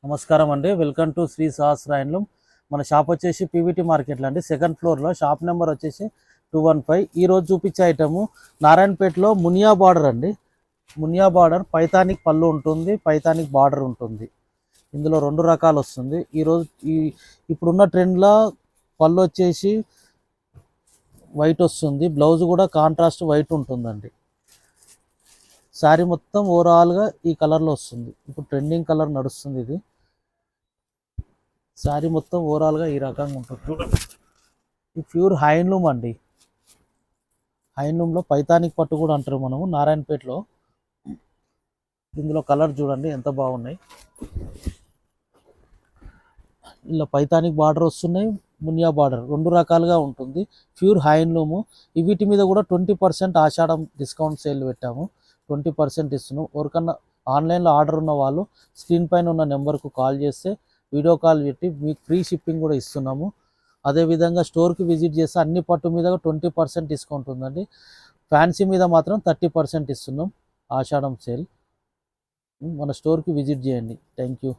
నమస్కారం అండి. Welcome to Shri సహస్రాయన్లూమ్. మన షాప్ వచ్చేసి పీవీటీ మార్కెట్లో అండి, సెకండ్ ఫ్లోర్లో. షాప్ నెంబర్ వచ్చేసి 215. ఈరోజు చూపించే ఐటము నారాయణపేటలో మునియా బార్డర్ అండి. మునియా బార్డర్ పైతానిక్ పళ్ళు ఉంటుంది, పైతానిక్ బార్డర్ ఉంటుంది. ఇందులో రెండు రకాలు వస్తుంది. ఈరోజు ఇప్పుడున్న ట్రెండ్లో పళ్ళు వచ్చేసి వైట్ వస్తుంది, బ్లౌజ్ కూడా కాంట్రాస్ట్ వైట్ ఉంటుందండి. శారీ మొత్తం ఓవరాల్గా ఈ కలర్లో వస్తుంది. ఇప్పుడు ట్రెండింగ్ కలర్ నడుస్తుంది ఇది. శారీ మొత్తం ఓవరాల్గా ఈ రకంగా ఉంటుంది. ఇది ప్యూర్ హ్యాండ్లూమ్ అండి. హ్యాండ్లూమ్లో పైతానిక్ పట్టు కూడా అంటారు మనము నారాయణపేటలో. ఇందులో కలర్ చూడండి ఎంత బాగున్నాయి. ఇలా పైతానిక్ బార్డర్ వస్తున్నాయి, మునియా బార్డర్ రెండు రకాలుగా ఉంటుంది. Pure handloom. వీటి మీద కూడా 20% ఆషాఢం డిస్కౌంట్ సేల్ పెట్టాము. 20% ఇస్తున్నాం. ఎవరికన్నా ఆన్లైన్లో ఆర్డర్ ఉన్న వాళ్ళు స్క్రీన్ పైన ఉన్న నెంబర్కు కాల్ చేస్తే వీడియో కాల్ పెట్టి మీకు ఫ్రీ షిప్పింగ్ కూడా ఇస్తున్నాము. అదేవిధంగా స్టోర్కి విజిట్ చేస్తే అన్ని పట్టు మీద 20% డిస్కౌంట్ ఉందండి. ఫ్యాన్సీ మీద మాత్రం 30% ఇస్తున్నాం ఆషాఢం సేల్. మన స్టోర్కి విజిట్ చేయండి. Thank you.